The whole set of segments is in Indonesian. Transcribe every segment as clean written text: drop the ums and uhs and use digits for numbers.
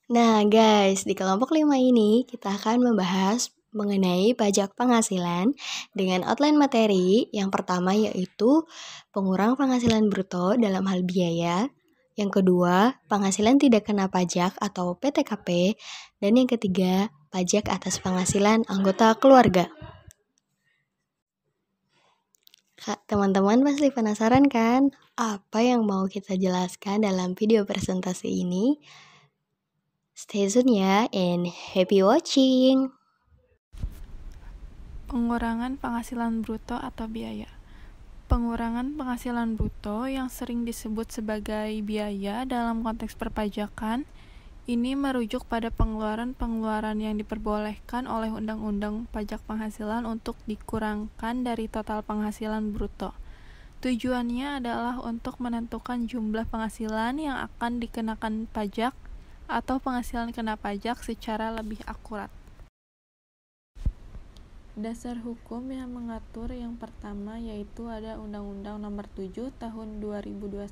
Nah guys, di kelompok 5 ini kita akan membahas mengenai pajak penghasilan dengan outline materi. Yang pertama yaitu pengurang penghasilan bruto dalam hal biaya. Yang kedua, penghasilan tidak kena pajak atau PTKP. Dan yang ketiga, pajak atas penghasilan anggota keluarga. Teman-teman pasti penasaran kan? Apa yang mau kita jelaskan dalam video presentasi ini? Stay tune ya, and happy watching! Pengurangan penghasilan bruto atau biaya. Pengurangan penghasilan bruto yang sering disebut sebagai biaya dalam konteks perpajakan ini merujuk pada pengeluaran-pengeluaran yang diperbolehkan oleh Undang-Undang Pajak Penghasilan untuk dikurangkan dari total penghasilan bruto. Tujuannya adalah untuk menentukan jumlah penghasilan yang akan dikenakan pajak atau penghasilan kena pajak secara lebih akurat. Dasar hukum yang mengatur yang pertama yaitu ada Undang-Undang Nomor 7 Tahun 2021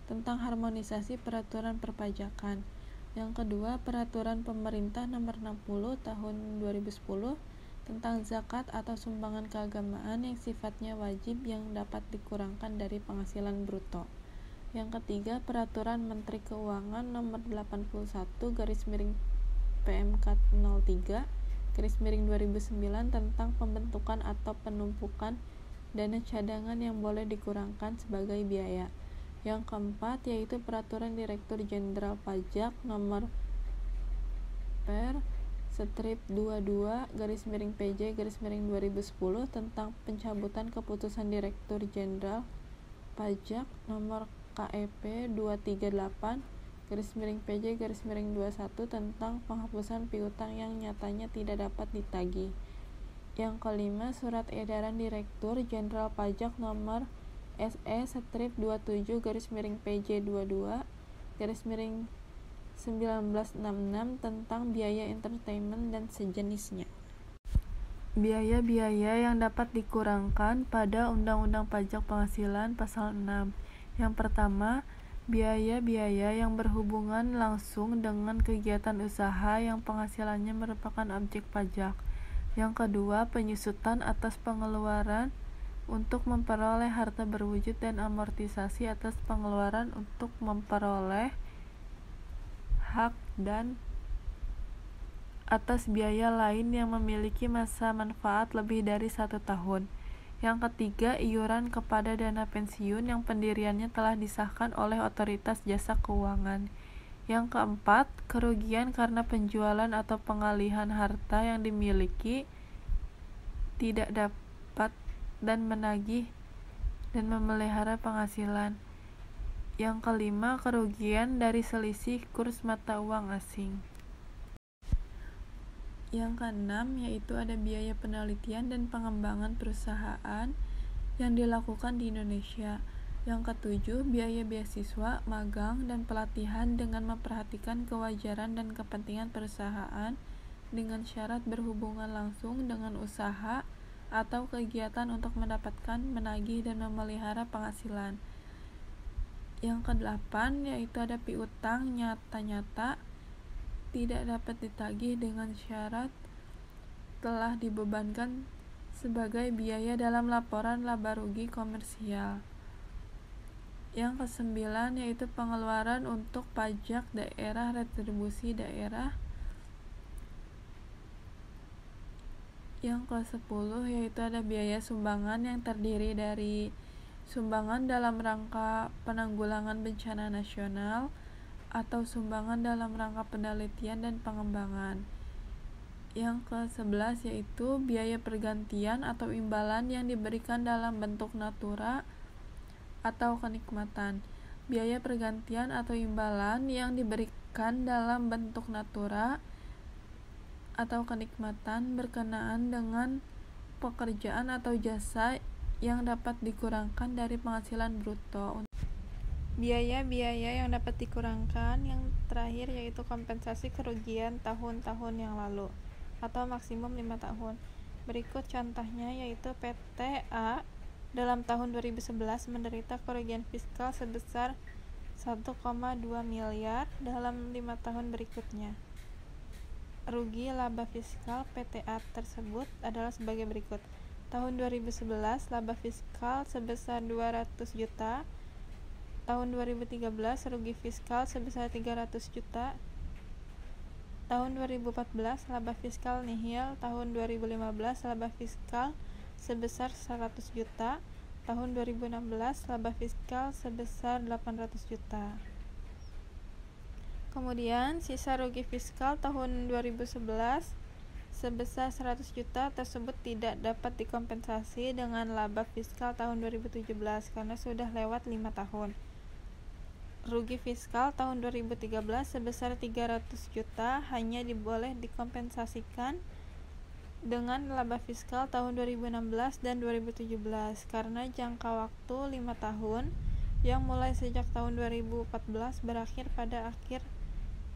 tentang harmonisasi peraturan perpajakan. Yang kedua, Peraturan Pemerintah Nomor 60 Tahun 2010 tentang zakat atau sumbangan keagamaan yang sifatnya wajib yang dapat dikurangkan dari penghasilan bruto. Yang ketiga, Peraturan Menteri Keuangan Nomor 81/PMK03/2009 tentang pembentukan atau penumpukan dana cadangan yang boleh dikurangkan sebagai biaya. Yang keempat yaitu Peraturan Direktur Jenderal Pajak Nomor Per/22/PJ/2010 tentang pencabutan keputusan Direktur Jenderal Pajak Nomor KEP 238/PJ/21 tentang penghapusan piutang yang nyatanya tidak dapat ditagih. Yang kelima, Surat Edaran Direktur Jenderal Pajak Nomor SE/27/PJ22/1966 tentang biaya entertainment dan sejenisnya. Biaya-biaya yang dapat dikurangkan pada Undang-Undang Pajak Penghasilan Pasal 6. Yang pertama, biaya-biaya yang berhubungan langsung dengan kegiatan usaha yang penghasilannya merupakan objek pajak. Yang kedua, penyusutan atas pengeluaran untuk memperoleh harta berwujud dan amortisasi atas pengeluaran untuk memperoleh hak dan atas biaya lain yang memiliki masa manfaat lebih dari 1 tahun. Yang ketiga, iuran kepada dana pensiun yang pendiriannya telah disahkan oleh Otoritas Jasa Keuangan. Yang keempat, kerugian karena penjualan atau pengalihan harta yang dimiliki tidak dapat dan menagih dan memelihara penghasilan. Yang kelima, kerugian dari selisih kurs mata uang asing. Yang keenam yaitu ada biaya penelitian dan pengembangan perusahaan yang dilakukan di Indonesia. Yang ketujuh, biaya beasiswa, magang, dan pelatihan dengan memperhatikan kewajaran dan kepentingan perusahaan dengan syarat berhubungan langsung dengan usaha atau kegiatan untuk mendapatkan, menagih, dan memelihara penghasilan. Yang kedelapan yaitu ada piutang nyata-nyata tidak dapat ditagih dengan syarat telah dibebankan sebagai biaya dalam laporan laba rugi komersial. Yang kesembilan yaitu pengeluaran untuk pajak daerah, retribusi daerah. Yang ke-10 yaitu ada biaya sumbangan yang terdiri dari sumbangan dalam rangka penanggulangan bencana nasional atau sumbangan dalam rangka penelitian dan pengembangan. Yang ke-11 yaitu biaya pergantian atau imbalan yang diberikan dalam bentuk natura atau kenikmatan. Biaya pergantian atau imbalan yang diberikan dalam bentuk natura atau kenikmatan berkenaan dengan pekerjaan atau jasa yang dapat dikurangkan dari penghasilan bruto. Biaya-biaya yang dapat dikurangkan yang terakhir yaitu kompensasi kerugian tahun-tahun yang lalu atau maksimum 5 tahun. Berikut contohnya yaitu PT A dalam tahun 2011 menderita kerugian fiskal sebesar 1,2 miliar dalam 5 tahun berikutnya. Rugi laba fiskal PTA tersebut adalah sebagai berikut. Tahun 2011 laba fiskal sebesar 200 juta. Tahun 2013 rugi fiskal sebesar 300 juta. Tahun 2014 laba fiskal nihil. Tahun 2015 laba fiskal sebesar 100 juta. Tahun 2016 laba fiskal sebesar 800 juta. Kemudian sisa rugi fiskal tahun 2011 sebesar 100 juta tersebut tidak dapat dikompensasi dengan laba fiskal tahun 2017 karena sudah lewat 5 tahun. Rugi fiskal tahun 2013 sebesar 300 juta hanya diboleh dikompensasikan dengan laba fiskal tahun 2016 dan 2017 karena jangka waktu 5 tahun yang mulai sejak tahun 2014 berakhir pada akhir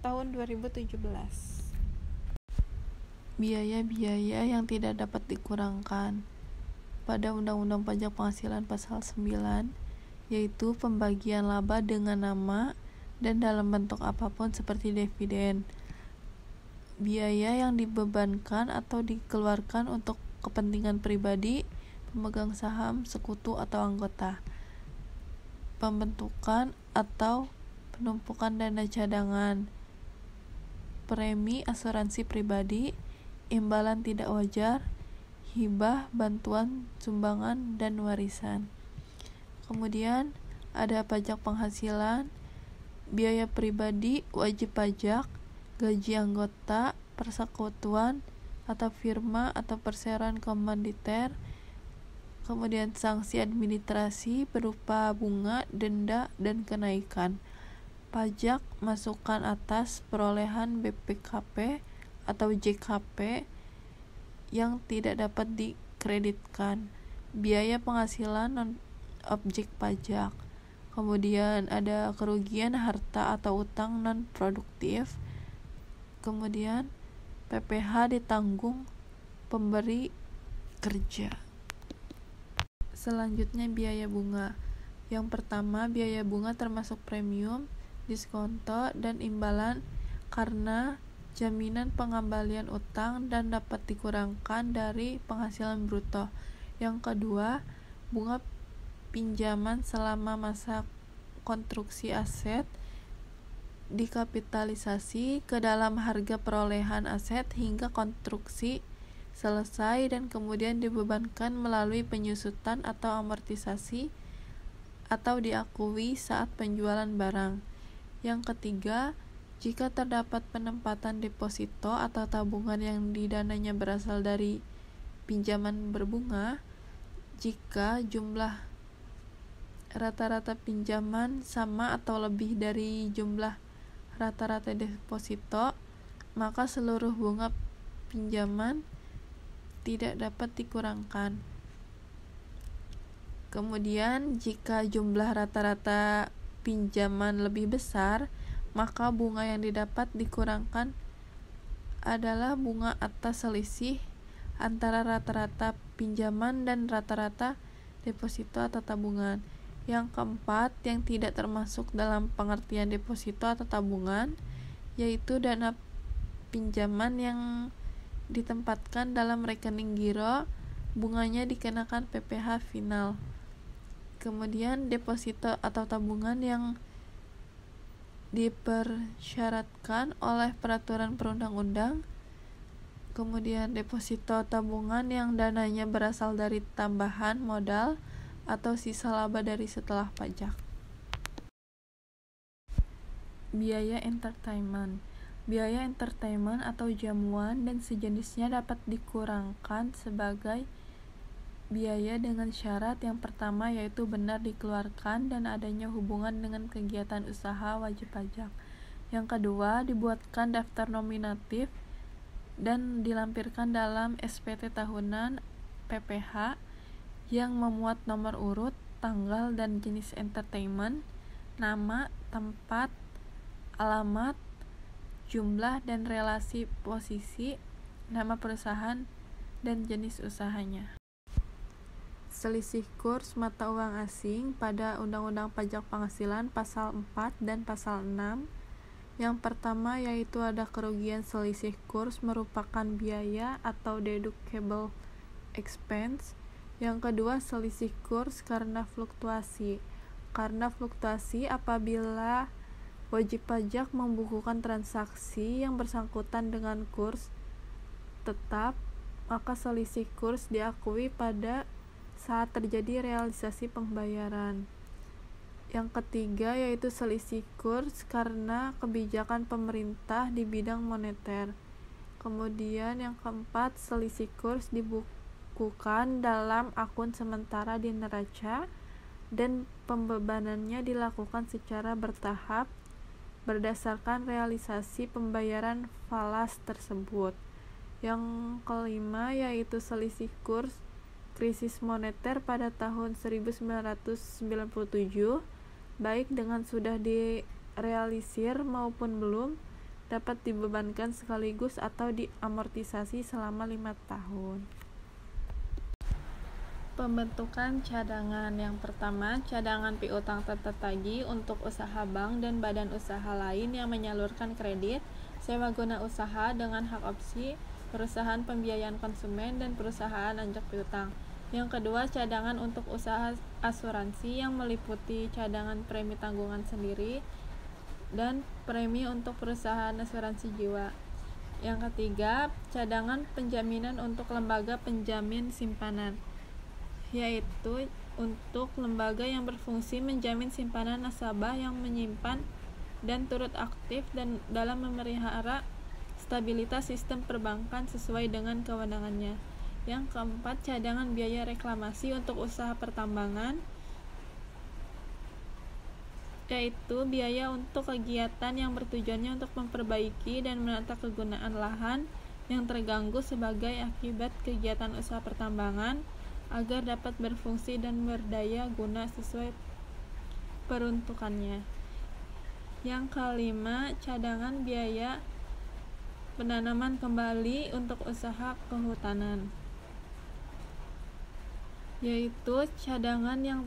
tahun 2017. Biaya-biaya yang tidak dapat dikurangkan pada Undang-Undang Pajak Penghasilan Pasal 9, yaitu pembagian laba dengan nama dan dalam bentuk apapun seperti dividen. Biaya yang dibebankan atau dikeluarkan untuk kepentingan pribadi, pemegang saham, sekutu atau anggota. Pembentukan atau penumpukan dana cadangan, premi asuransi pribadi, imbalan tidak wajar, hibah, bantuan, sumbangan, dan warisan. Kemudian ada pajak penghasilan, biaya pribadi, wajib pajak, gaji anggota, persekutuan atau firma atau perseroan komanditer. Kemudian sanksi administrasi berupa bunga, denda, dan kenaikan. Pajak masukan atas perolehan BPKP atau JKP yang tidak dapat dikreditkan. Biaya penghasilan non-objek pajak. Kemudian ada kerugian harta atau utang non-produktif. Kemudian PPh ditanggung pemberi kerja. Selanjutnya biaya bunga. Yang pertama, biaya bunga termasuk premium, diskonto, dan imbalan karena jaminan pengembalian utang dan dapat dikurangkan dari penghasilan bruto. Yang kedua, bunga pinjaman selama masa konstruksi aset dikapitalisasi ke dalam harga perolehan aset hingga konstruksi selesai dan kemudian dibebankan melalui penyusutan atau amortisasi atau diakui saat penjualan barang. Yang ketiga, jika terdapat penempatan deposito atau tabungan yang dananya berasal dari pinjaman berbunga, jika jumlah rata-rata pinjaman sama atau lebih dari jumlah rata-rata deposito, maka seluruh bunga pinjaman tidak dapat dikurangkan. Kemudian, jika jumlah rata-rata pinjaman lebih besar, maka bunga yang didapat dikurangkan adalah bunga atas selisih antara rata-rata pinjaman dan rata-rata deposito atau tabungan. Yang keempat, yang tidak termasuk dalam pengertian deposito atau tabungan, yaitu dana pinjaman yang ditempatkan dalam rekening giro, bunganya dikenakan PPh final. Kemudian deposito atau tabungan yang dipersyaratkan oleh peraturan perundang-undang. Kemudian deposito tabungan yang dananya berasal dari tambahan modal atau sisa laba dari setelah pajak. Biaya entertainment. Biaya entertainment atau jamuan dan sejenisnya dapat dikurangkan sebagai biaya dengan syarat yang pertama, yaitu benar dikeluarkan dan adanya hubungan dengan kegiatan usaha wajib pajak. Yang kedua, dibuatkan daftar nominatif dan dilampirkan dalam SPT tahunan PPh yang memuat nomor urut, tanggal, dan jenis entertainment, nama, tempat, alamat, jumlah dan relasi posisi, nama perusahaan, dan jenis usahanya. selisih kurs mata uang asing pada Undang-Undang Pajak Penghasilan Pasal 4 dan Pasal 6. Yang pertama yaitu ada kerugian selisih kurs merupakan biaya atau deductible expense. Yang kedua, selisih kurs karena fluktuasi. Karena fluktuasi apabila wajib pajak membukukan transaksi yang bersangkutan dengan kurs tetap, maka selisih kurs diakui pada saat terjadi realisasi pembayaran. Yang ketiga yaitu selisih kurs karena kebijakan pemerintah di bidang moneter. Kemudian yang keempat, selisih kurs dibukukan dalam akun sementara di neraca dan pembebanannya dilakukan secara bertahap berdasarkan realisasi pembayaran falas tersebut. Yang kelima yaitu selisih kurs krisis moneter pada tahun 1997, baik dengan sudah direalisir maupun belum, dapat dibebankan sekaligus atau diamortisasi selama 5 tahun. Pembentukan cadangan. Yang pertama, cadangan piutang tetap tagih untuk usaha bank dan badan usaha lain yang menyalurkan kredit, sewa guna usaha dengan hak opsi, perusahaan pembiayaan konsumen, dan perusahaan anjak piutang. Yang kedua, cadangan untuk usaha asuransi yang meliputi cadangan premi tanggungan sendiri dan premi untuk perusahaan asuransi jiwa. Yang ketiga, cadangan penjaminan untuk lembaga penjamin simpanan, yaitu untuk lembaga yang berfungsi menjamin simpanan nasabah yang menyimpan dan turut aktif dan dalam memelihara stabilitas sistem perbankan sesuai dengan kewenangannya. Yang keempat, cadangan biaya reklamasi untuk usaha pertambangan, yaitu biaya untuk kegiatan yang bertujuannya untuk memperbaiki dan menata kegunaan lahan yang terganggu sebagai akibat kegiatan usaha pertambangan agar dapat berfungsi dan berdaya guna sesuai peruntukannya. Yang kelima, cadangan biaya penanaman kembali untuk usaha kehutanan, yaitu cadangan yang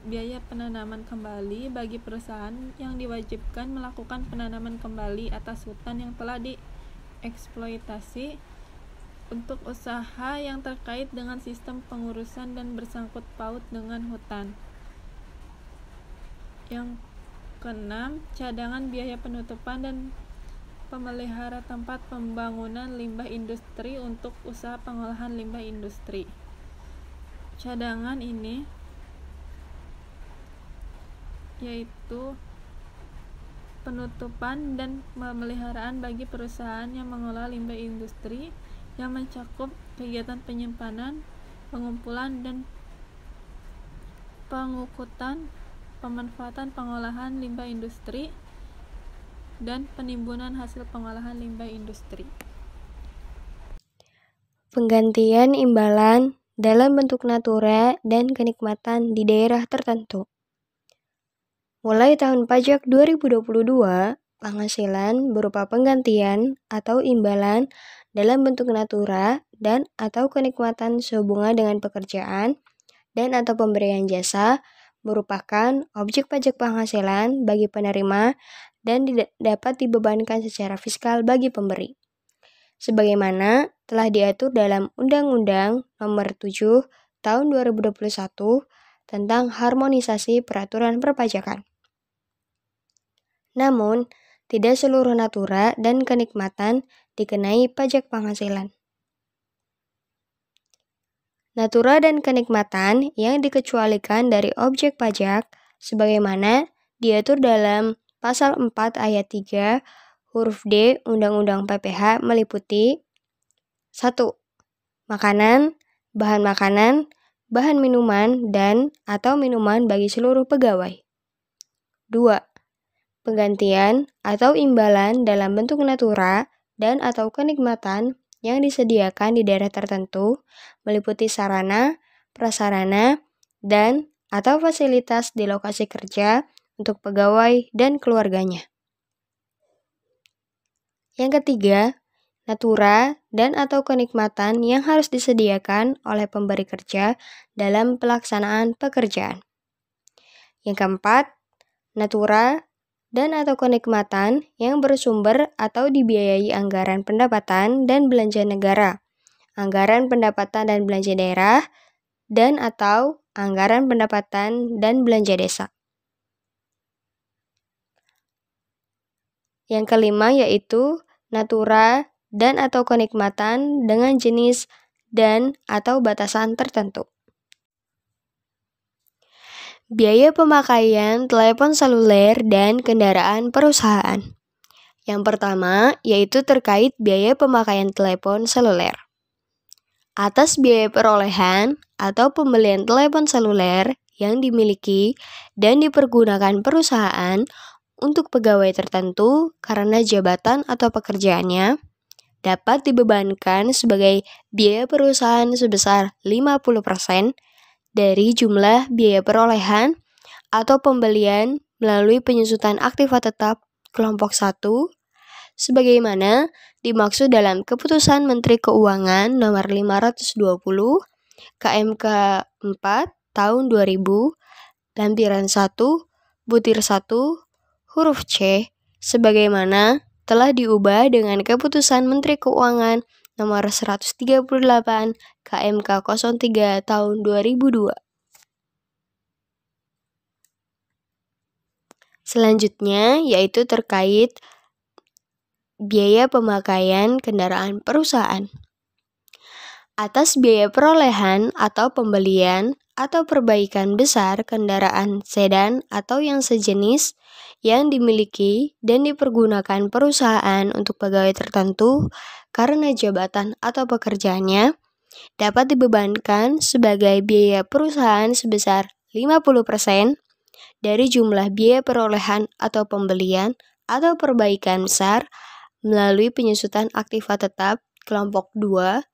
biaya penanaman kembali bagi perusahaan yang diwajibkan melakukan penanaman kembali atas hutan yang telah dieksploitasi untuk usaha yang terkait dengan sistem pengurusan dan bersangkut paut dengan hutan. Yang keenam, cadangan biaya penutupan dan pemelihara tempat pembangunan limbah industri untuk usaha pengolahan limbah industri. Cadangan ini yaitu penutupan dan pemeliharaan bagi perusahaan yang mengolah limbah industri yang mencakup kegiatan penyimpanan, pengumpulan dan pengukutan, pemanfaatan pengolahan limbah industri, dan penimbunan hasil pengolahan limbah industri. Penggantian imbalan dalam bentuk natura dan kenikmatan di daerah tertentu. Mulai tahun pajak 2022, penghasilan berupa penggantian atau imbalan dalam bentuk natura dan atau kenikmatan sehubungan dengan pekerjaan dan atau pemberian jasa merupakan objek pajak penghasilan bagi penerima dan dapat dibebankan secara fiskal bagi pemberi. Sebagaimana telah diatur dalam Undang-Undang Nomor 7 Tahun 2021 tentang harmonisasi peraturan perpajakan. Namun, tidak seluruh natura dan kenikmatan dikenai pajak penghasilan. Natura dan kenikmatan yang dikecualikan dari objek pajak sebagaimana diatur dalam Pasal 4 Ayat 3 huruf D Undang-Undang PPH meliputi 1. Makanan, bahan minuman, dan atau minuman bagi seluruh pegawai. 2. Penggantian atau imbalan dalam bentuk natura dan atau kenikmatan yang disediakan di daerah tertentu meliputi sarana, prasarana, dan atau fasilitas di lokasi kerja untuk pegawai dan keluarganya. Yang ketiga, natura, dan atau kenikmatan yang harus disediakan oleh pemberi kerja dalam pelaksanaan pekerjaan. Yang keempat, natura dan atau kenikmatan yang bersumber atau dibiayai anggaran pendapatan dan belanja negara, anggaran pendapatan dan belanja daerah, dan atau anggaran pendapatan dan belanja desa. Yang kelima yaitu natura dan atau kenikmatan dengan jenis dan atau batasan tertentu. Biaya pemakaian telepon seluler dan kendaraan perusahaan. Yang pertama yaitu terkait biaya pemakaian telepon seluler. Atas biaya perolehan atau pembelian telepon seluler yang dimiliki dan dipergunakan perusahaan untuk pegawai tertentu karena jabatan atau pekerjaannya, dapat dibebankan sebagai biaya perusahaan sebesar 50% dari jumlah biaya perolehan atau pembelian melalui penyusutan aktiva tetap kelompok 1 sebagaimana dimaksud dalam Keputusan Menteri Keuangan Nomor 520 KMK 4 Tahun 2000 Lampiran 1 Butir 1 huruf C sebagaimana telah diubah dengan Keputusan Menteri Keuangan Nomor 138 KMK 03 Tahun 2002. Selanjutnya yaitu terkait biaya pemakaian kendaraan perusahaan. Atas biaya perolehan atau pembelian atau perbaikan besar kendaraan sedan atau yang sejenis yang dimiliki dan dipergunakan perusahaan untuk pegawai tertentu karena jabatan atau pekerjaannya, dapat dibebankan sebagai biaya perusahaan sebesar 50% dari jumlah biaya perolehan atau pembelian atau perbaikan besar melalui penyusutan aktiva tetap kelompok 2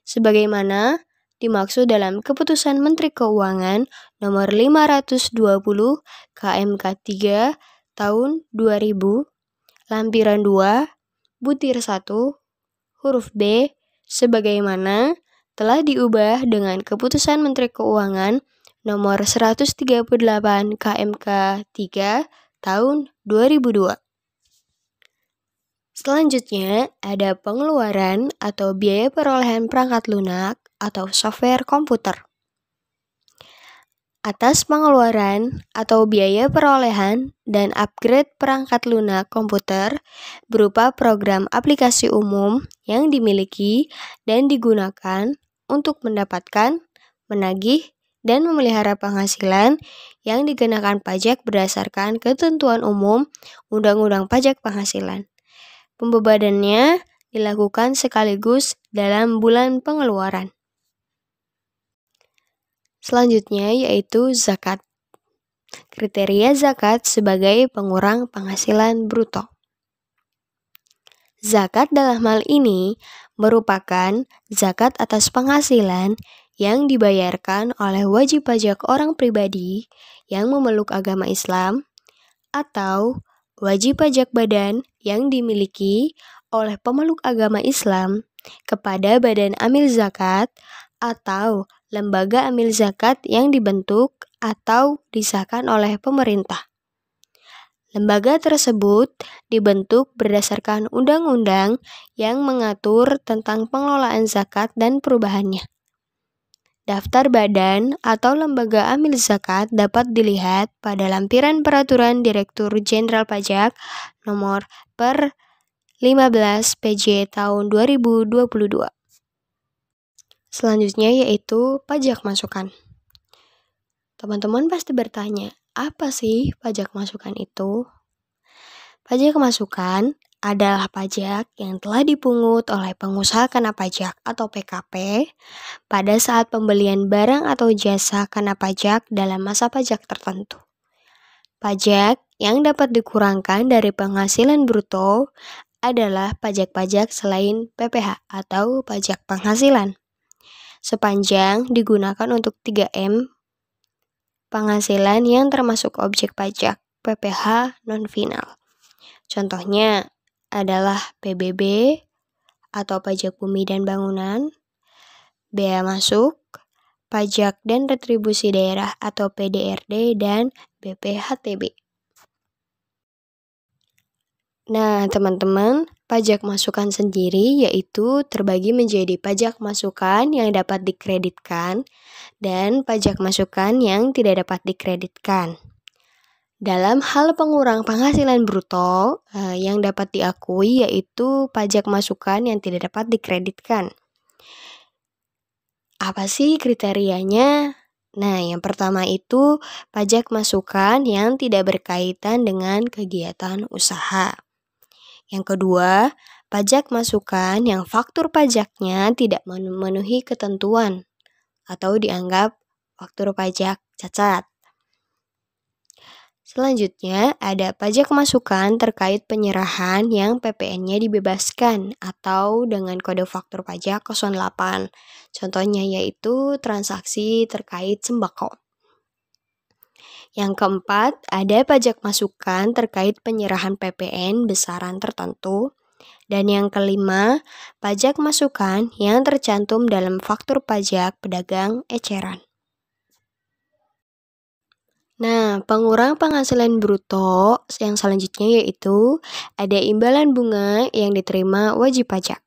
sebagaimana dimaksud dalam Keputusan Menteri Keuangan Nomor 520 KMK 3 Tahun 2000 Lampiran 2 Butir 1 huruf B sebagaimana telah diubah dengan Keputusan Menteri Keuangan Nomor 138 KMK 3 Tahun 2002. Selanjutnya ada pengeluaran atau biaya perolehan perangkat lunak atau software komputer. Atas pengeluaran atau biaya perolehan dan upgrade perangkat lunak komputer berupa program aplikasi umum yang dimiliki dan digunakan untuk mendapatkan, menagih, dan memelihara penghasilan yang dikenakan pajak berdasarkan ketentuan umum Undang-Undang Pajak Penghasilan. Pembebanannya dilakukan sekaligus dalam bulan pengeluaran. Selanjutnya yaitu zakat. Kriteria zakat sebagai pengurang penghasilan bruto. Zakat dalam hal ini merupakan zakat atas penghasilan yang dibayarkan oleh wajib pajak orang pribadi yang memeluk agama Islam atau wajib pajak badan yang dimiliki oleh pemeluk agama Islam kepada badan amil zakat atau lembaga amil zakat yang dibentuk atau disahkan oleh pemerintah. Lembaga tersebut dibentuk berdasarkan undang-undang yang mengatur tentang pengelolaan zakat dan perubahannya. Daftar badan atau lembaga amil zakat dapat dilihat pada lampiran Peraturan Direktur Jenderal Pajak Nomor per 15 PJ tahun 2022. Selanjutnya yaitu pajak masukan. Teman-teman pasti bertanya, apa sih pajak masukan itu? Pajak masukan adalah pajak yang telah dipungut oleh pengusaha kena pajak atau PKP pada saat pembelian barang atau jasa kena pajak dalam masa pajak tertentu. Pajak yang dapat dikurangkan dari penghasilan bruto adalah pajak-pajak selain PPh atau pajak penghasilan, sepanjang digunakan untuk 3M penghasilan yang termasuk objek pajak PPh non-final. Contohnya adalah PBB, atau pajak bumi dan bangunan, bea masuk, pajak dan retribusi daerah atau PDRD, dan BPHTB. Nah, teman-teman, pajak masukan sendiri yaitu terbagi menjadi pajak masukan yang dapat dikreditkan dan pajak masukan yang tidak dapat dikreditkan. Dalam hal pengurang penghasilan bruto, yang dapat diakui yaitu pajak masukan yang tidak dapat dikreditkan. Apa sih kriterianya? Nah, yang pertama itu pajak masukan yang tidak berkaitan dengan kegiatan usaha. Yang kedua, pajak masukan yang faktur pajaknya tidak memenuhi ketentuan atau dianggap faktur pajak cacat. Selanjutnya, ada pajak masukan terkait penyerahan yang PPN-nya dibebaskan atau dengan kode faktur pajak 08. Contohnya yaitu transaksi terkait sembako. Yang keempat, ada pajak masukan terkait penyerahan PPN besaran tertentu. Dan yang kelima, pajak masukan yang tercantum dalam faktur pajak pedagang eceran. Nah, pengurang penghasilan bruto yang selanjutnya yaitu ada imbalan bunga yang diterima wajib pajak.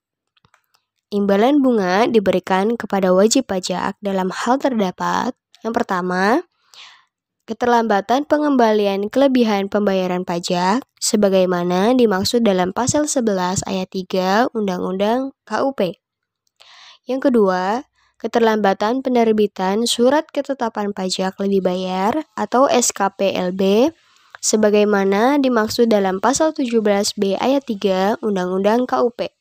Imbalan bunga diberikan kepada wajib pajak dalam hal terdapat: yang pertama, keterlambatan pengembalian kelebihan pembayaran pajak sebagaimana dimaksud dalam pasal 11 ayat 3 Undang-Undang KUP. Yang kedua, keterlambatan penerbitan surat ketetapan pajak lebih bayar atau SKPLB sebagaimana dimaksud dalam pasal 17B ayat 3 Undang-Undang KUP.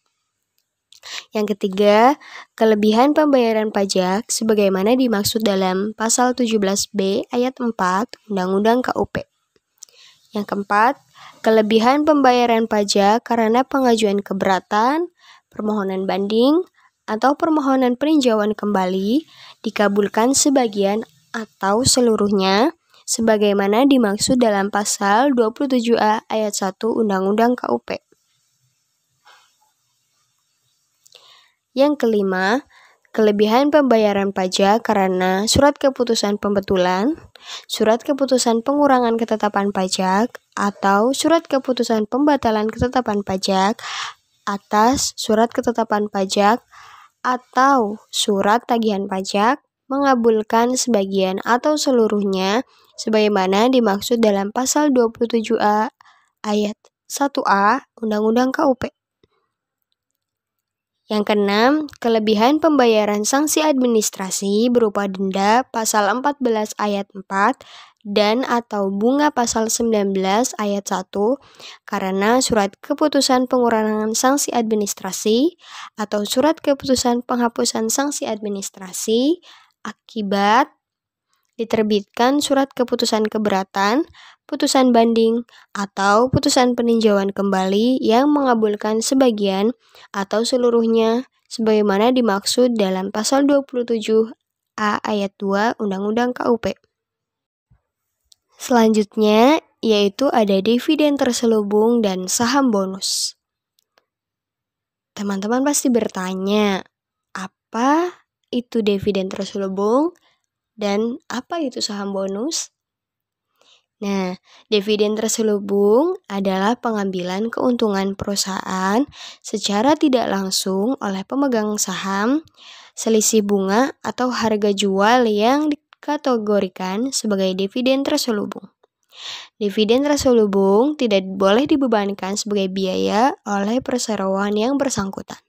Yang ketiga, kelebihan pembayaran pajak sebagaimana dimaksud dalam pasal 17B ayat 4 Undang-Undang KUP. Yang keempat, kelebihan pembayaran pajak karena pengajuan keberatan, permohonan banding, atau permohonan peninjauan kembali dikabulkan sebagian atau seluruhnya sebagaimana dimaksud dalam pasal 27A ayat 1 Undang-Undang KUP. Yang kelima, kelebihan pembayaran pajak karena surat keputusan pembetulan, surat keputusan pengurangan ketetapan pajak, atau surat keputusan pembatalan ketetapan pajak atas surat ketetapan pajak atau surat tagihan pajak mengabulkan sebagian atau seluruhnya sebagaimana dimaksud dalam pasal 27A ayat 1A Undang-Undang KUP. Yang keenam, kelebihan pembayaran sanksi administrasi berupa denda pasal 14 ayat 4 dan atau bunga pasal 19 ayat 1 karena surat keputusan pengurangan sanksi administrasi atau surat keputusan penghapusan sanksi administrasi akibat diterbitkan surat keputusan keberatan, putusan banding, atau putusan peninjauan kembali yang mengabulkan sebagian atau seluruhnya sebagaimana dimaksud dalam pasal 27A ayat 2 Undang-Undang KUP. Selanjutnya, yaitu ada dividen terselubung dan saham bonus. Teman-teman pasti bertanya, apa itu dividen terselubung dan apa itu saham bonus? Nah, dividen terselubung adalah pengambilan keuntungan perusahaan secara tidak langsung oleh pemegang saham, selisih bunga atau harga jual yang dikategorikan sebagai dividen terselubung. Dividen terselubung tidak boleh dibebankan sebagai biaya oleh perseroan yang bersangkutan.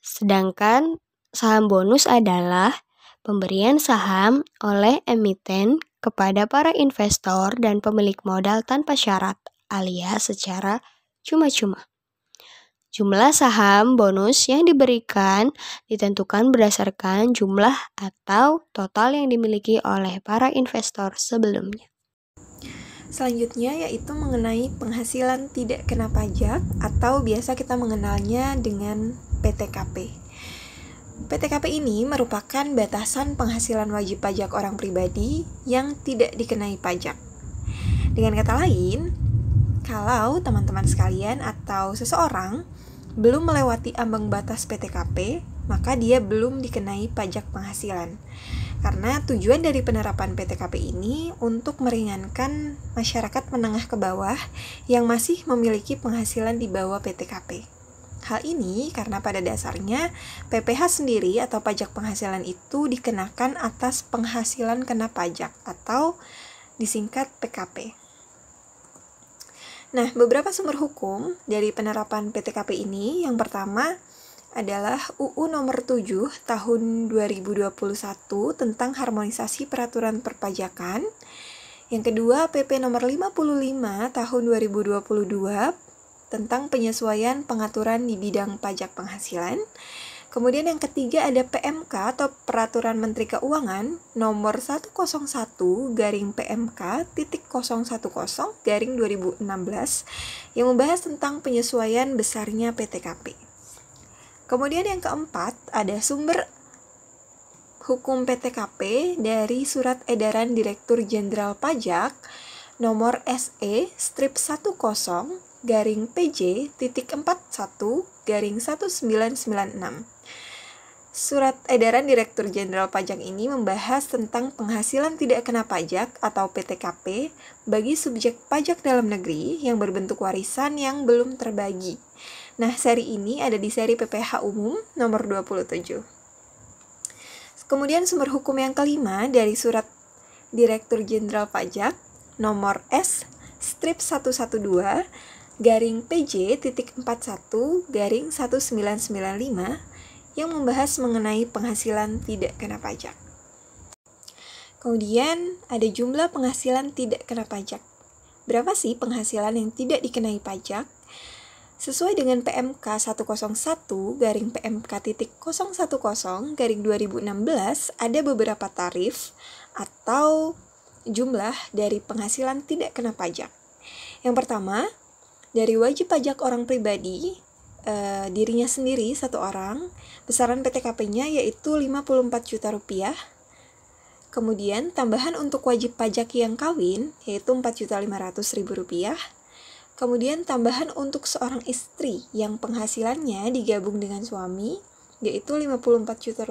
Sedangkan saham bonus adalah pemberian saham oleh emiten kepada para investor dan pemilik modal tanpa syarat alias secara cuma-cuma. Jumlah saham bonus yang diberikan ditentukan berdasarkan jumlah atau total yang dimiliki oleh para investor sebelumnya. Selanjutnya yaitu mengenai penghasilan tidak kena pajak atau biasa kita mengenalnya dengan PTKP. PTKP ini merupakan batasan penghasilan wajib pajak orang pribadi yang tidak dikenai pajak. Dengan kata lain, kalau teman-teman sekalian atau seseorang belum melewati ambang batas PTKP, maka dia belum dikenai pajak penghasilan. Karena tujuan dari penerapan PTKP ini untuk meringankan masyarakat menengah ke bawah yang masih memiliki penghasilan di bawah PTKP. Hal ini karena pada dasarnya PPh sendiri atau pajak penghasilan itu dikenakan atas penghasilan kena pajak atau disingkat PKP. Nah, beberapa sumber hukum dari penerapan PTKP ini, yang pertama adalah UU nomor 7 tahun 2021 tentang harmonisasi peraturan perpajakan. Yang kedua, PP nomor 55 tahun 2022 tentang penyesuaian pengaturan di bidang pajak penghasilan. Kemudian yang ketiga ada PMK atau Peraturan Menteri Keuangan nomor 101-PMK.010-2016 yang membahas tentang penyesuaian besarnya PTKP. Kemudian yang keempat, ada sumber hukum PTKP dari Surat Edaran Direktur Jenderal Pajak nomor SE-PJ.41-41-1996. Surat Edaran Direktur Jenderal Pajak ini membahas tentang penghasilan tidak kena pajak atau PTKP bagi subjek pajak dalam negeri yang berbentuk warisan yang belum terbagi. Nah, seri ini ada di seri PPh Umum nomor 27. Kemudian sumber hukum yang kelima dari Surat Direktur Jenderal Pajak nomor S-11-PJ.41-41-1995 yang membahas mengenai penghasilan tidak kena pajak. Kemudian ada jumlah penghasilan tidak kena pajak. Berapa sih penghasilan yang tidak dikenai pajak? Sesuai dengan PMK 101-PMK.010-2016 ada beberapa tarif atau jumlah dari penghasilan tidak kena pajak. Yang pertama, dari wajib pajak orang pribadi, dirinya sendiri satu orang, besaran PTKP-nya yaitu Rp54 juta. Kemudian tambahan untuk wajib pajak yang kawin yaitu Rp4.500.000. Kemudian tambahan untuk seorang istri yang penghasilannya digabung dengan suami yaitu Rp54 juta.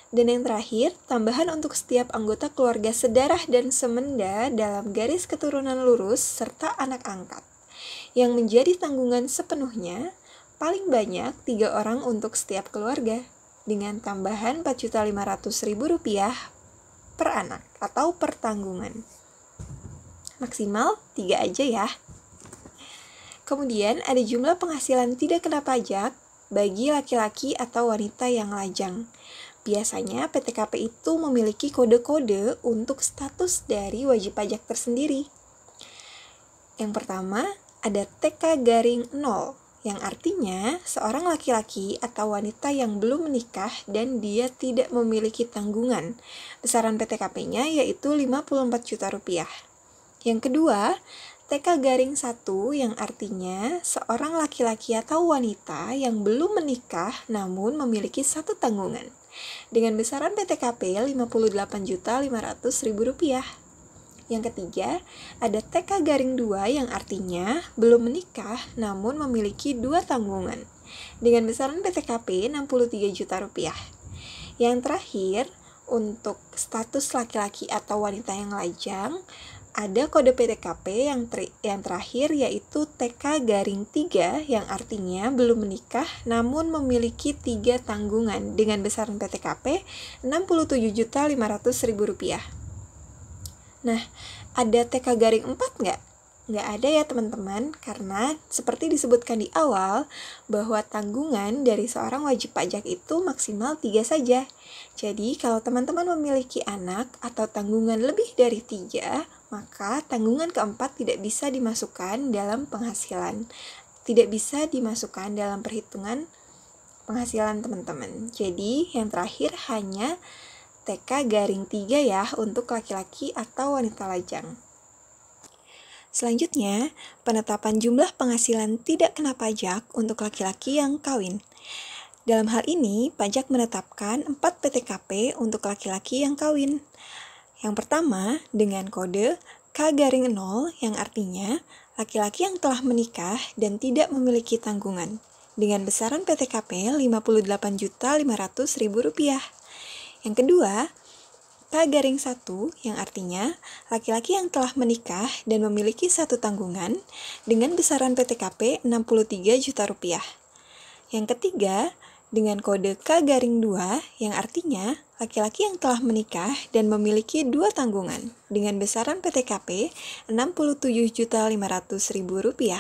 Dan yang terakhir, tambahan untuk setiap anggota keluarga sedarah dan semenda dalam garis keturunan lurus serta anak angkat yang menjadi tanggungan sepenuhnya paling banyak 3 orang untuk setiap keluarga dengan tambahan Rp4.500.000 per anak atau per tanggungan. Maksimal 3 aja ya. Kemudian ada jumlah penghasilan tidak kena pajak bagi laki-laki atau wanita yang lajang. Biasanya PTKP itu memiliki kode-kode untuk status dari wajib pajak tersendiri. Yang pertama, ada TK-0, yang artinya seorang laki-laki atau wanita yang belum menikah dan dia tidak memiliki tanggungan. Besaran PTKP-nya yaitu Rp54 juta. Yang kedua, TK-1 yang artinya seorang laki-laki atau wanita yang belum menikah namun memiliki satu tanggungan dengan besaran PTKP Rp58.500.000. Yang ketiga, ada TK-2 yang artinya belum menikah namun memiliki 2 tanggungan dengan besaran PTKP Rp63 juta. Yang terakhir, untuk status laki-laki atau wanita yang lajang, ada kode PTKP yang terakhir yaitu TK-3 yang artinya belum menikah namun memiliki 3 tanggungan dengan besaran PTKP Rp67.500.000. Nah, ada TK-4 nggak? Nggak ada ya teman-teman, karena seperti disebutkan di awal, bahwa tanggungan dari seorang wajib pajak itu maksimal 3 saja. Jadi, kalau teman-teman memiliki anak atau tanggungan lebih dari 3, maka tanggungan keempat tidak bisa dimasukkan dalam penghasilan. Tidak bisa dimasukkan dalam perhitungan penghasilan teman-teman. Jadi, yang terakhir hanya TK-3 ya untuk laki-laki atau wanita lajang. Selanjutnya, penetapan jumlah penghasilan tidak kena pajak untuk laki-laki yang kawin. Dalam hal ini, pajak menetapkan 4 PTKP untuk laki-laki yang kawin. Yang pertama, dengan kode K-0 yang artinya laki-laki yang telah menikah dan tidak memiliki tanggungan. dengan besaran PTKP Rp58.500.000. Yang kedua, K-1 yang artinya laki-laki yang telah menikah dan memiliki satu tanggungan dengan besaran PTKP Rp63 juta. Yang ketiga, dengan kode K-2 yang artinya laki-laki yang telah menikah dan memiliki dua tanggungan dengan besaran PTKP Rp67.500.000.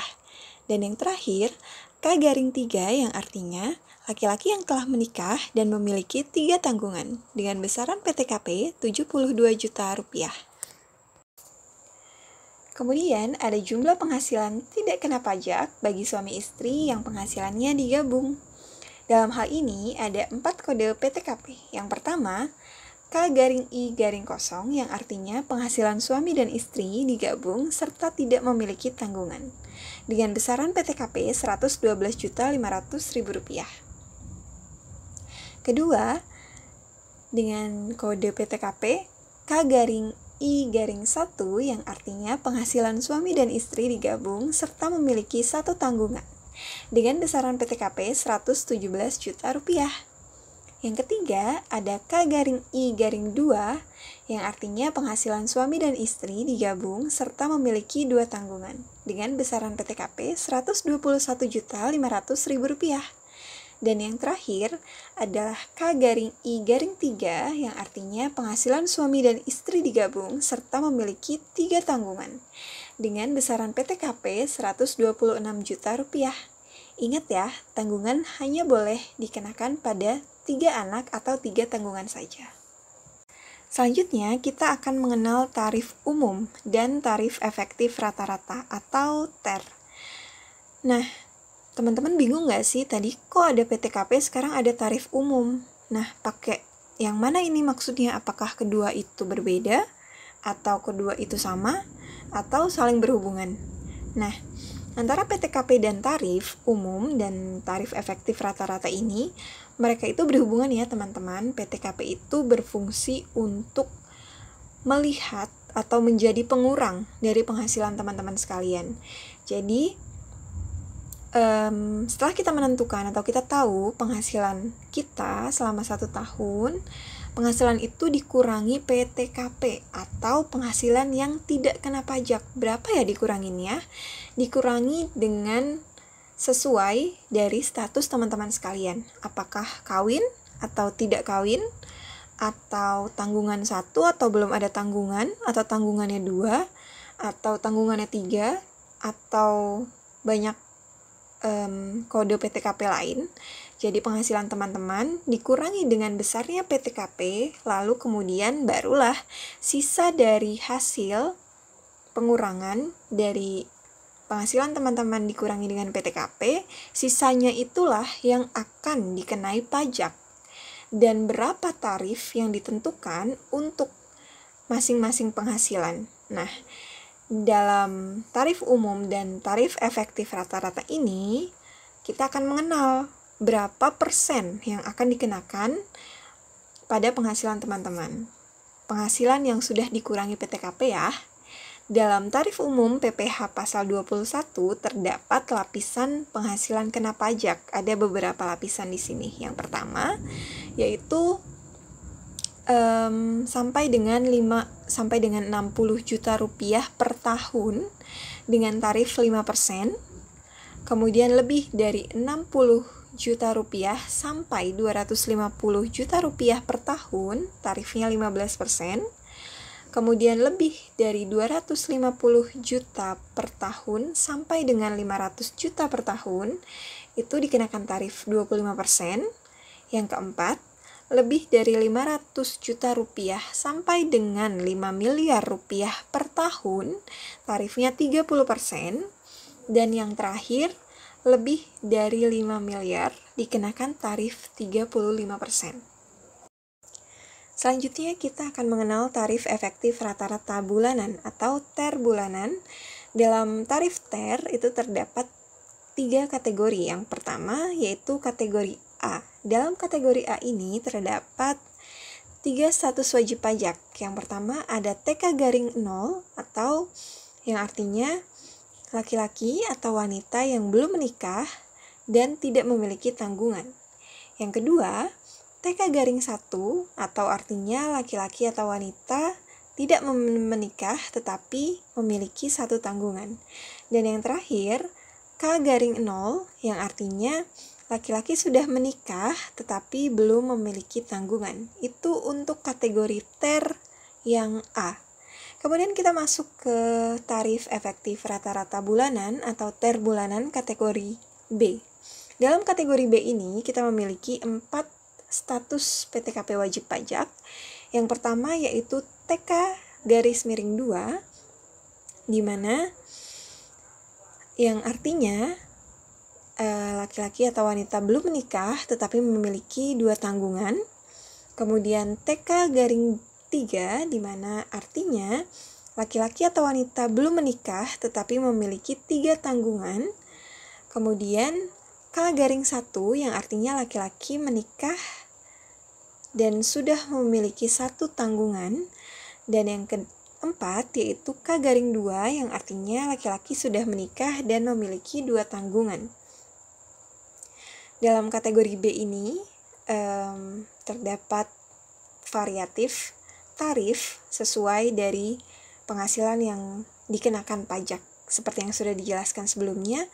Dan yang terakhir, K-3 yang artinya laki-laki yang telah menikah dan memiliki 3 tanggungan dengan besaran PTKP Rp72 juta. Kemudian ada jumlah penghasilan tidak kena pajak bagi suami istri yang penghasilannya digabung. Dalam hal ini ada 4 kode PTKP. Yang pertama, K-0 yang artinya penghasilan suami dan istri digabung serta tidak memiliki tanggungan dengan besaran PTKP Rp112.500.000. Kedua, dengan kode PTKP K-1 yang artinya penghasilan suami dan istri digabung serta memiliki satu tanggungan dengan besaran PTKP Rp117 juta. Yang ketiga, ada K-2 yang artinya penghasilan suami dan istri digabung serta memiliki dua tanggungan dengan besaran PTKP Rp121.500.000. Dan yang terakhir adalah K-3 yang artinya penghasilan suami dan istri digabung serta memiliki 3 tanggungan dengan besaran PTKP Rp126 juta. Ingat ya, tanggungan hanya boleh dikenakan pada 3 anak atau 3 tanggungan saja. Selanjutnya, kita akan mengenal tarif umum dan tarif efektif rata-rata atau TER. Nah, teman-teman bingung nggak sih tadi kok ada PTKP sekarang ada tarif umum? Nah, pakai yang mana ini maksudnya? Apakah kedua itu berbeda? Atau kedua itu sama? Atau saling berhubungan? Nah, antara PTKP dan tarif umum dan tarif efektif rata-rata ini, mereka itu berhubungan ya teman-teman. PTKP itu berfungsi untuk melihat atau menjadi pengurang dari penghasilan teman-teman sekalian. Jadi, setelah kita menentukan atau kita tahu penghasilan kita selama 1 tahun, penghasilan itu dikurangi PTKP atau penghasilan yang tidak kena pajak. Berapa ya dikuranginnya? Dikurangi dengan sesuai dari status teman-teman sekalian. Apakah kawin atau tidak kawin, atau tanggungan 1 atau belum ada tanggungan, atau tanggungannya 2, atau tanggungannya 3, atau banyak kode PTKP lain. Jadi penghasilan teman-teman dikurangi dengan besarnya PTKP, lalu kemudian barulah sisa dari hasil pengurangan dari penghasilan teman-teman dikurangi dengan PTKP, sisanya itulah yang akan dikenai pajak. Dan berapa tarif yang ditentukan untuk masing-masing penghasilan. Nah, dalam tarif umum dan tarif efektif rata-rata ini, kita akan mengenal berapa persen yang akan dikenakan pada penghasilan teman-teman. Penghasilan yang sudah dikurangi PTKP ya. Dalam tarif umum PPh pasal 21 terdapat lapisan penghasilan kena pajak. Ada beberapa lapisan di sini. Yang pertama yaitu sampai dengan 60 juta rupiah per tahun dengan tarif 5%, kemudian lebih dari 60 juta rupiah sampai 250 juta rupiah per tahun, tarifnya 15%, kemudian lebih dari 250 juta per tahun sampai dengan 500 juta per tahun, itu dikenakan tarif 25%. Yang keempat, lebih dari 500 juta rupiah sampai dengan 5 miliar rupiah per tahun, tarifnya 30%. Dan yang terakhir, lebih dari 5 miliar dikenakan tarif 35%. Selanjutnya kita akan mengenal tarif efektif rata-rata bulanan atau TER bulanan. Dalam tarif TER itu terdapat 3 kategori. Yang pertama yaitu kategori A. Dalam kategori A ini terdapat 3 status wajib pajak. Yang pertama ada TK-0 atau yang artinya laki-laki atau wanita yang belum menikah dan tidak memiliki tanggungan. Yang kedua, TK-1 atau artinya laki-laki atau wanita tidak menikah tetapi memiliki satu tanggungan. Dan yang terakhir, K-0 yang artinya laki-laki sudah menikah tetapi belum memiliki tanggungan. Itu untuk kategori TER yang A. Kemudian kita masuk ke tarif efektif rata-rata bulanan atau TER bulanan kategori B. Dalam kategori B ini kita memiliki 4 status PTKP wajib pajak. Yang pertama yaitu TK-2, di mana yang artinya laki-laki atau wanita belum menikah tetapi memiliki 2 tanggungan. Kemudian TK-3, di mana artinya laki-laki atau wanita belum menikah tetapi memiliki 3 tanggungan. Kemudian K-1 yang artinya laki-laki menikah dan sudah memiliki 1 tanggungan. Dan yang keempat yaitu K-2 yang artinya laki-laki sudah menikah dan memiliki 2 tanggungan. Dalam kategori B ini terdapat variatif tarif sesuai dari penghasilan yang dikenakan pajak. Seperti yang sudah dijelaskan sebelumnya,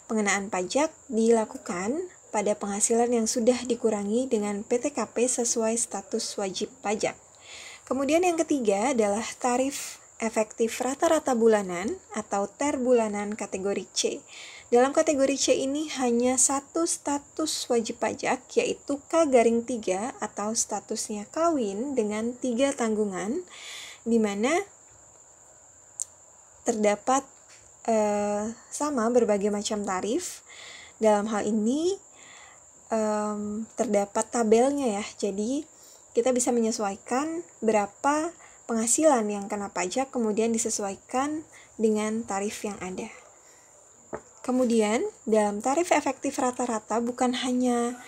pengenaan pajak dilakukan pada penghasilan yang sudah dikurangi dengan PTKP sesuai status wajib pajak. Kemudian yang ketiga adalah tarif efektif rata-rata bulanan atau TER bulanan kategori C. Dalam kategori C ini hanya 1 status wajib pajak, yaitu K-3 atau statusnya kawin dengan 3 tanggungan, di mana terdapat sama berbagai macam tarif. Dalam hal ini terdapat tabelnya ya, jadi kita bisa menyesuaikan berapa penghasilan yang kena pajak, kemudian disesuaikan dengan tarif yang ada. Kemudian, dalam tarif efektif rata-rata bukan hanya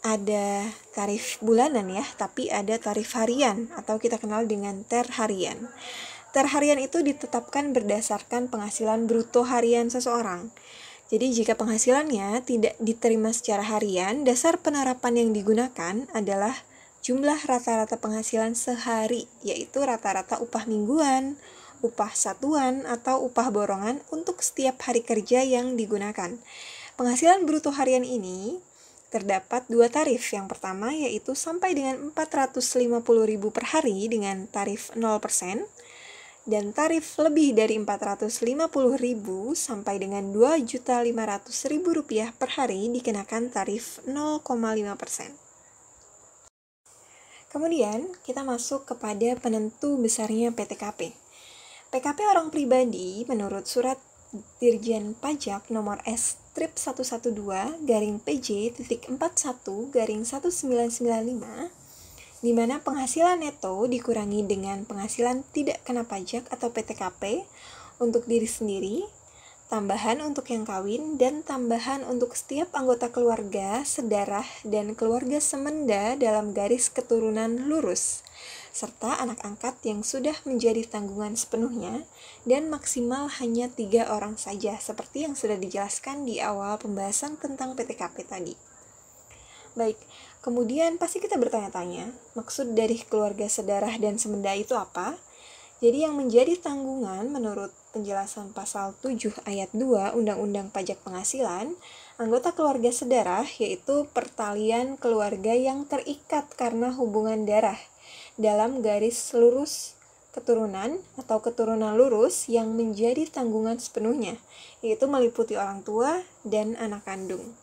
ada tarif bulanan ya, tapi ada tarif harian atau kita kenal dengan TER harian. TER harian itu ditetapkan berdasarkan penghasilan bruto harian seseorang. Jadi jika penghasilannya tidak diterima secara harian, dasar penerapan yang digunakan adalah jumlah rata-rata penghasilan sehari, yaitu rata-rata upah mingguan, upah satuan, atau upah borongan untuk setiap hari kerja yang digunakan. Penghasilan bruto harian ini terdapat 2 tarif. Yang pertama yaitu sampai dengan 450.000 per hari dengan tarif 0%, dan tarif lebih dari 450.000 sampai dengan 2.500.000 rupiah per hari dikenakan tarif 0,5%. Kemudian kita masuk kepada penentu besarnya PTKP. PKP orang pribadi menurut Surat Dirjen Pajak nomor S-112-PJ.41-1995, di mana penghasilan neto dikurangi dengan penghasilan tidak kena pajak atau PTKP untuk diri sendiri, tambahan untuk yang kawin, dan tambahan untuk setiap anggota keluarga, sedarah, dan keluarga semenda dalam garis keturunan lurus, serta anak angkat yang sudah menjadi tanggungan sepenuhnya, dan maksimal hanya 3 orang saja, seperti yang sudah dijelaskan di awal pembahasan tentang PTKP tadi. Baik, kemudian pasti kita bertanya-tanya, maksud dari keluarga sedarah dan semenda itu apa? Jadi yang menjadi tanggungan menurut penjelasan pasal 7 ayat 2 Undang-Undang Pajak Penghasilan, anggota keluarga sedarah yaitu pertalian keluarga yang terikat karena hubungan darah dalam garis lurus keturunan atau keturunan lurus yang menjadi tanggungan sepenuhnya, yaitu meliputi orang tua dan anak kandung.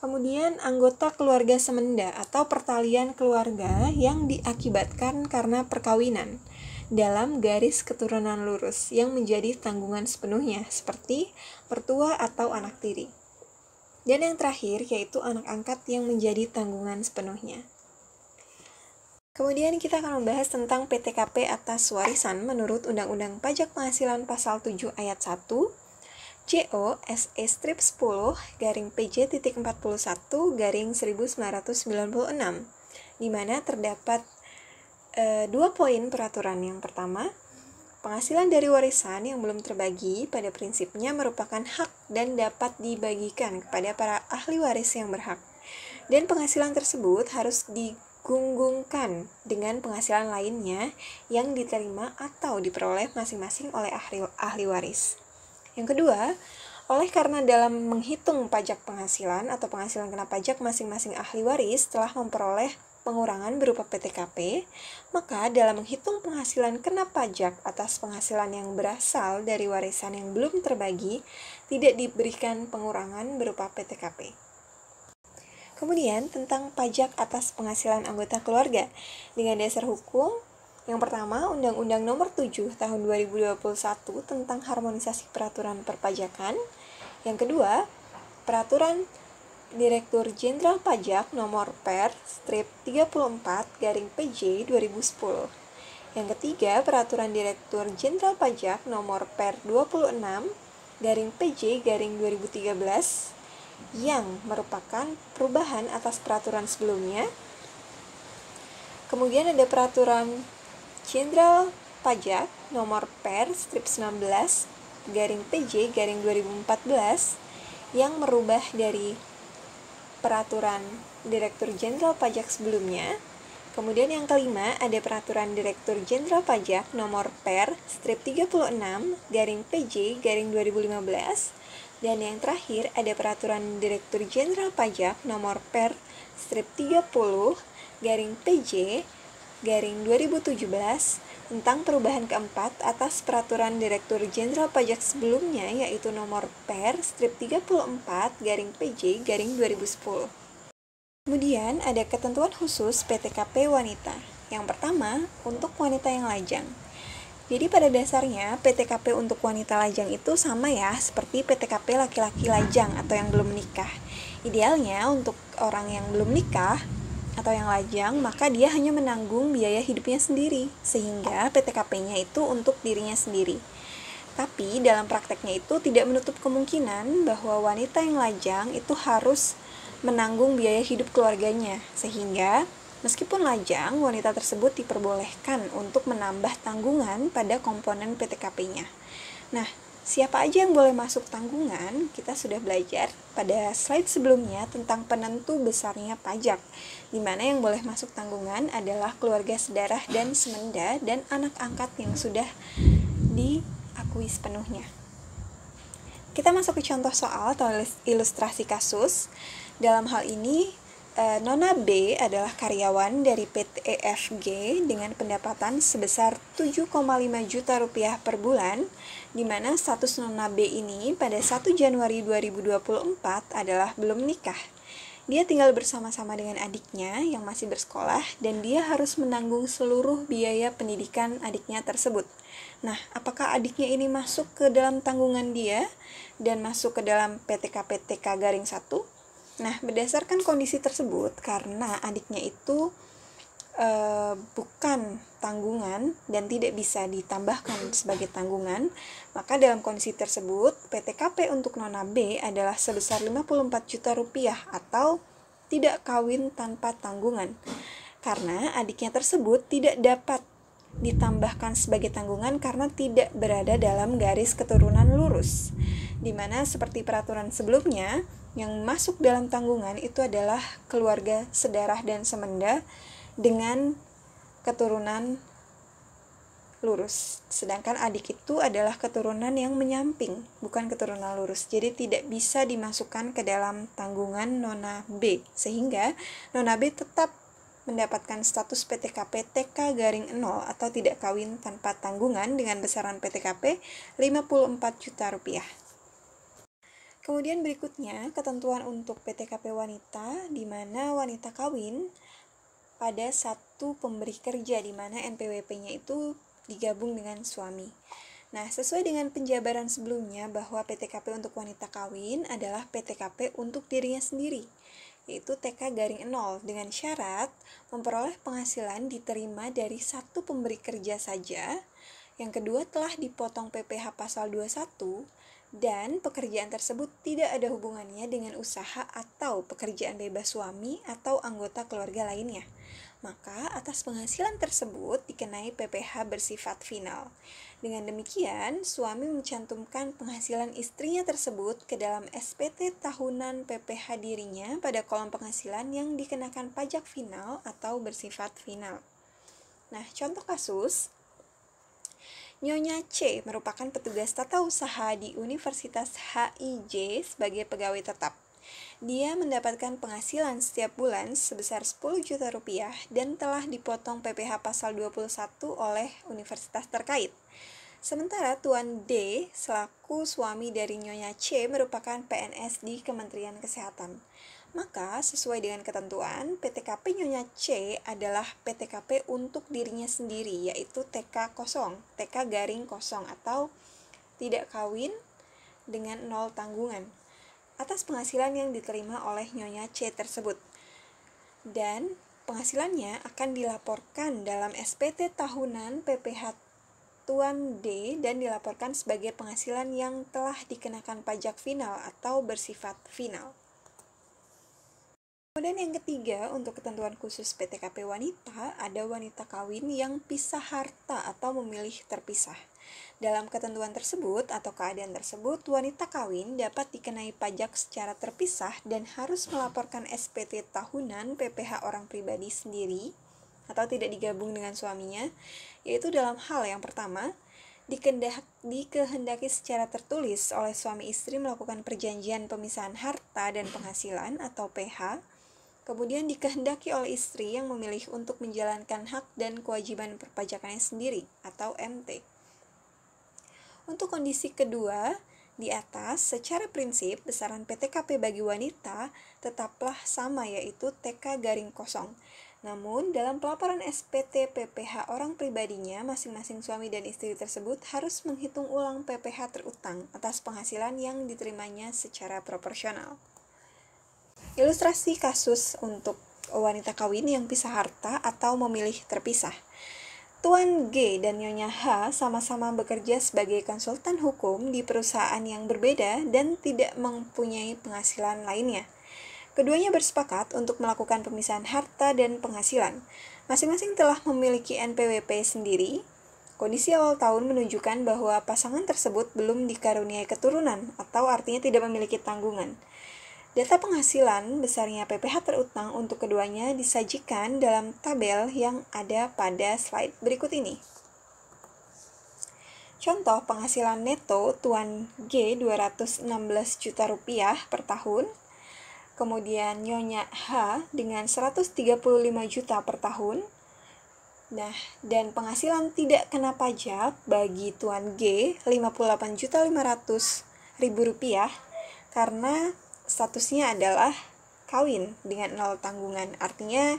Kemudian anggota keluarga semenda atau pertalian keluarga yang diakibatkan karena perkawinan dalam garis keturunan lurus yang menjadi tanggungan sepenuhnya, seperti mertua atau anak tiri. Dan yang terakhir yaitu anak angkat yang menjadi tanggungan sepenuhnya. Kemudian kita akan membahas tentang PTKP atas warisan menurut Undang-Undang Pajak Penghasilan pasal 7 ayat 1 JO SE strip 10 PJ.41 1996, di mana terdapat 2 poin peraturan. Yang pertama, Penghasilan dari warisan yang belum terbagi pada prinsipnya merupakan hak dan dapat dibagikan kepada para ahli waris yang berhak. Dan penghasilan tersebut harus digunggungkan dengan penghasilan lainnya yang diterima atau diperoleh masing-masing oleh ahli waris. Yang kedua, oleh karena dalam menghitung pajak penghasilan atau penghasilan kena pajak masing-masing ahli waris telah memperoleh pengurangan berupa PTKP, maka dalam menghitung penghasilan kena pajak atas penghasilan yang berasal dari warisan yang belum terbagi, tidak diberikan pengurangan berupa PTKP. Kemudian tentang pajak atas penghasilan anggota keluarga. Dengan dasar hukum, yang pertama, Undang-Undang Nomor 7 Tahun 2021 tentang harmonisasi peraturan perpajakan. Yang kedua, Peraturan Direktur Jenderal Pajak Nomor Per/34/PJ 2010. Yang ketiga, Peraturan Direktur Jenderal Pajak Nomor Per/26/PJ/2013 yang merupakan perubahan atas peraturan sebelumnya. Kemudian ada Peraturan Jenderal Pajak Nomor Per/19/PJ/2014 yang merubah dari Peraturan Direktur Jenderal Pajak sebelumnya. Kemudian yang kelima ada Peraturan Direktur Jenderal Pajak Nomor Per/36/PJ/2015 dan yang terakhir ada Peraturan Direktur Jenderal Pajak Nomor Per/30/PJ/2017 tentang perubahan keempat atas Peraturan Direktur Jenderal Pajak sebelumnya, yaitu nomor Per/34/PJ/2010. Kemudian ada ketentuan khusus PTKP wanita. Yang pertama, untuk wanita yang lajang. Jadi pada dasarnya PTKP untuk wanita lajang itu sama ya seperti PTKP laki-laki lajang atau yang belum menikah. Idealnya untuk orang yang belum nikah atau yang lajang, maka dia hanya menanggung biaya hidupnya sendiri, sehingga PTKP-nya itu untuk dirinya sendiri. Tapi dalam prakteknya itu tidak menutup kemungkinan bahwa wanita yang lajang itu harus menanggung biaya hidup keluarganya, sehingga meskipun lajang, wanita tersebut diperbolehkan untuk menambah tanggungan pada komponen PTKP-nya. Nah, siapa aja yang boleh masuk tanggungan? Kita sudah belajar pada slide sebelumnya tentang penentu besarnya pajak, di mana yang boleh masuk tanggungan adalah keluarga sedarah dan semenda dan anak angkat yang sudah diakui sepenuhnya. Kita masuk ke contoh soal atau ilustrasi kasus. Dalam hal ini, Nona B adalah karyawan dari PT EFG dengan pendapatan sebesar 7,5 juta rupiah per bulan, di mana status Nona B ini pada 1 Januari 2024 adalah belum menikah. Dia tinggal bersama-sama dengan adiknya yang masih bersekolah dan dia harus menanggung seluruh biaya pendidikan adiknya tersebut. Nah, apakah adiknya ini masuk ke dalam tanggungan dia dan masuk ke dalam PTKP TK-1? Nah, berdasarkan kondisi tersebut, karena adiknya itu bukan tanggungan dan tidak bisa ditambahkan sebagai tanggungan, maka dalam kondisi tersebut, PTKP untuk Nona B adalah sebesar 54 juta rupiah atau tidak kawin tanpa tanggungan. Karena adiknya tersebut tidak dapat ditambahkan sebagai tanggungan karena tidak berada dalam garis keturunan lurus, di mana seperti peraturan sebelumnya, yang masuk dalam tanggungan itu adalah keluarga sedarah dan semenda dengan keturunan lurus. Sedangkan adik itu adalah keturunan yang menyamping, bukan keturunan lurus. Jadi tidak bisa dimasukkan ke dalam tanggungan Nona B. Sehingga Nona B tetap mendapatkan status PTKP TK-0 atau tidak kawin tanpa tanggungan dengan besaran PTKP 54 juta rupiah. Kemudian berikutnya, ketentuan untuk PTKP wanita, di mana wanita kawin pada satu pemberi kerja, di mana NPWP-nya itu digabung dengan suami. Nah, sesuai dengan penjabaran sebelumnya bahwa PTKP untuk wanita kawin adalah PTKP untuk dirinya sendiri, yaitu TK-0 dengan syarat memperoleh penghasilan diterima dari satu pemberi kerja saja. Yang kedua, telah dipotong PPh pasal 21 dan pekerjaan tersebut tidak ada hubungannya dengan usaha atau pekerjaan bebas suami atau anggota keluarga lainnya. maka atas penghasilan tersebut dikenai PPh bersifat final. Dengan demikian, suami mencantumkan penghasilan istrinya tersebut ke dalam SPT tahunan PPh dirinya pada kolom penghasilan yang dikenakan pajak final atau bersifat final. Nah, contoh kasus, Nyonya C merupakan petugas tata usaha di Universitas HIJ sebagai pegawai tetap. Dia mendapatkan penghasilan setiap bulan sebesar 10 juta rupiah dan telah dipotong PPh pasal 21 oleh universitas terkait. Sementara Tuan D selaku suami dari Nyonya C merupakan PNS di Kementerian Kesehatan. Maka sesuai dengan ketentuan, PTKP Nyonya C adalah PTKP untuk dirinya sendiri, yaitu TK kosong, TK garing kosong atau tidak kawin dengan nol tanggungan atas penghasilan yang diterima oleh Nyonya C tersebut. Dan penghasilannya akan dilaporkan dalam SPT tahunan PPh Tuan D dan dilaporkan sebagai penghasilan yang telah dikenakan pajak final atau bersifat final. Kemudian yang ketiga, untuk ketentuan khusus PTKP wanita, ada wanita kawin yang pisah harta atau memilih terpisah. Dalam ketentuan tersebut atau keadaan tersebut, wanita kawin dapat dikenai pajak secara terpisah dan harus melaporkan SPT tahunan PPh orang pribadi sendiri atau tidak digabung dengan suaminya, yaitu dalam hal yang pertama, dikehendaki secara tertulis oleh suami istri melakukan perjanjian pemisahan harta dan penghasilan atau PH. Kemudian dikehendaki oleh istri yang memilih untuk menjalankan hak dan kewajiban perpajakannya sendiri atau MT. Untuk kondisi kedua, di atas, secara prinsip besaran PTKP bagi wanita tetaplah sama, yaitu TK garing kosong. Namun, dalam pelaporan SPT PPh orang pribadinya, masing-masing suami dan istri tersebut harus menghitung ulang PPh terutang atas penghasilan yang diterimanya secara proporsional. Ilustrasi kasus untuk wanita kawin yang pisah harta atau memilih terpisah. Tuan G dan Nyonya H sama-sama bekerja sebagai konsultan hukum di perusahaan yang berbeda dan tidak mempunyai penghasilan lainnya. Keduanya bersepakat untuk melakukan pemisahan harta dan penghasilan. Masing-masing telah memiliki NPWP sendiri. Kondisi awal tahun menunjukkan bahwa pasangan tersebut belum dikaruniai keturunan atau artinya tidak memiliki tanggungan. Data penghasilan besarnya PPh terutang untuk keduanya disajikan dalam tabel yang ada pada slide berikut ini. Contoh penghasilan neto Tuan G 216 juta rupiah per tahun, kemudian Nyonya H dengan 135 juta per tahun. Nah, dan penghasilan tidak kena pajak bagi Tuan G 58.500.000 rupiah karena statusnya adalah kawin dengan nol tanggungan. Artinya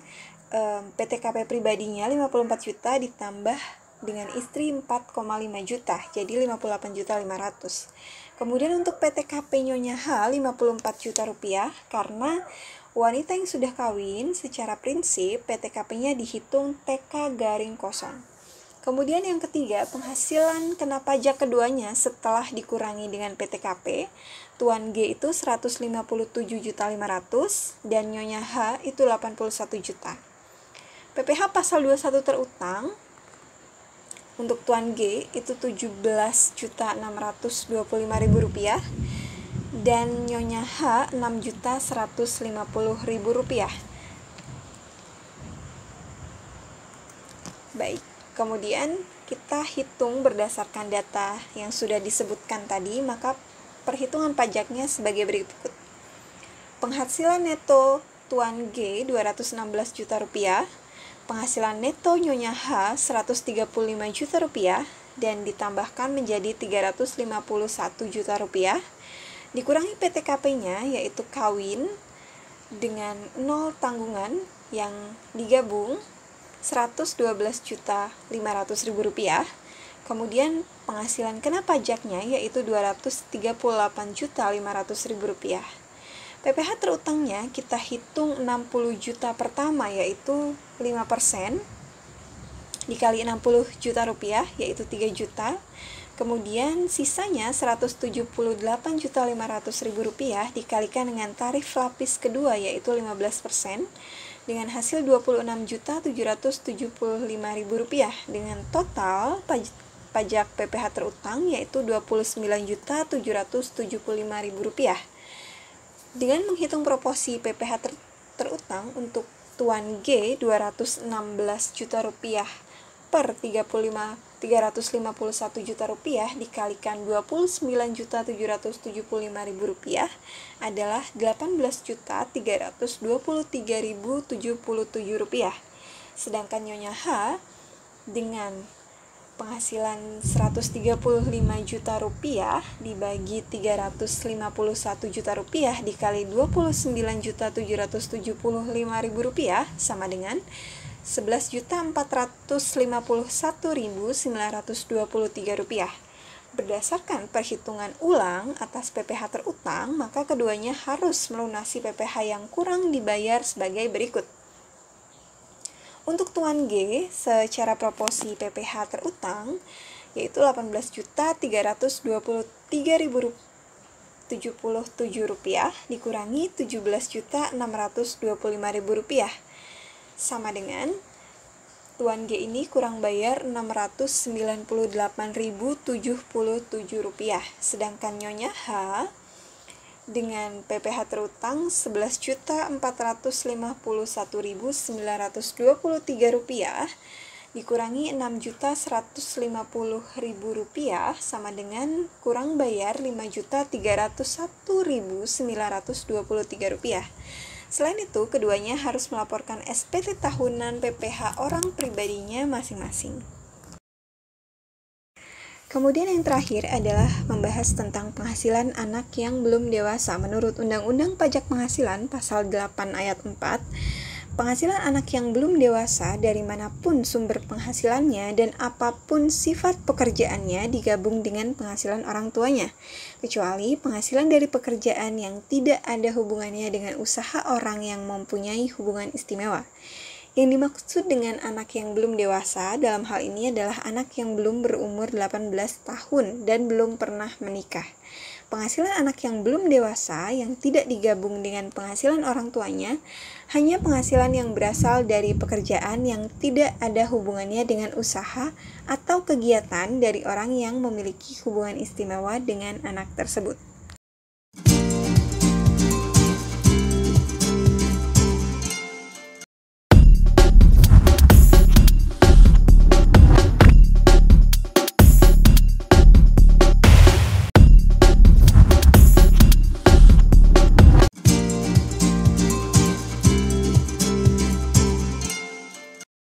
PTKP pribadinya 54 juta ditambah dengan istri 4,5 juta, jadi 58.500.000. Kemudian untuk PTKP Nyonya H 54 juta rupiah karena wanita yang sudah kawin secara prinsip PTKP-nya dihitung TK garing kosong. Kemudian yang ketiga, penghasilan kena pajak keduanya setelah dikurangi dengan PTKP. Tuan G itu 157.500.000 dan Nyonya H itu 81 juta. PPh pasal 21 terutang untuk Tuan G itu 17.625.000 rupiah dan Nyonya H 6.150.000 rupiah. Baik. Kemudian kita hitung berdasarkan data yang sudah disebutkan tadi, maka perhitungan pajaknya sebagai berikut. Penghasilan neto Tuan G 216 juta rupiah, penghasilan neto Nyonya H 135 juta rupiah dan ditambahkan menjadi 351 juta rupiah, dikurangi PTKP-nya yaitu kawin dengan nol tanggungan yang digabung 112.500.000 rupiah. Kemudian penghasilan kena pajaknya yaitu 238.500.000 rupiah. PPh terutangnya kita hitung 60 juta pertama yaitu 5% dikali 60 juta rupiah yaitu 3 juta. Kemudian sisanya 178.500.000 rupiah dikalikan dengan tarif lapis kedua yaitu 15%. dengan hasil Rp26.775.000 dengan total pajak PPh terutang yaitu Rp29.775.000. Dengan menghitung proporsi PPh terutang untuk Tuan G Rp216 juta per Rp351 juta dikalikan Rp29.775.000 adalah Rp18.323.077. Sedangkan Nyonya H dengan penghasilan Rp135 juta dibagi Rp351 juta dikali Rp29.775.000 sama dengan Rp11.451.923. Berdasarkan perhitungan ulang atas PPh terutang, maka keduanya harus melunasi PPh yang kurang dibayar sebagai berikut. Untuk Tuan G, secara proporsi PPh terutang, yaitu Rp18.323.077 dikurangi Rp17.625.000 sama dengan Tuan G ini kurang bayar Rp698.077, sedangkan Nyonya H dengan PPh terutang Rp11.451.923 dikurangi Rp6.150.000 sama dengan kurang bayar Rp5.301.923. Selain itu, keduanya harus melaporkan SPT tahunan PPh orang pribadinya masing-masing. Kemudian yang terakhir adalah membahas tentang penghasilan anak yang belum dewasa. Menurut Undang-Undang Pajak Penghasilan Pasal 8 Ayat 4, penghasilan anak yang belum dewasa dari manapun sumber penghasilannya dan apapun sifat pekerjaannya digabung dengan penghasilan orang tuanya, kecuali penghasilan dari pekerjaan yang tidak ada hubungannya dengan usaha orang yang mempunyai hubungan istimewa. Yang dimaksud dengan anak yang belum dewasa dalam hal ini adalah anak yang belum berumur 18 tahun dan belum pernah menikah. Penghasilan anak yang belum dewasa yang tidak digabung dengan penghasilan orang tuanya hanya penghasilan yang berasal dari pekerjaan yang tidak ada hubungannya dengan usaha atau kegiatan dari orang yang memiliki hubungan istimewa dengan anak tersebut.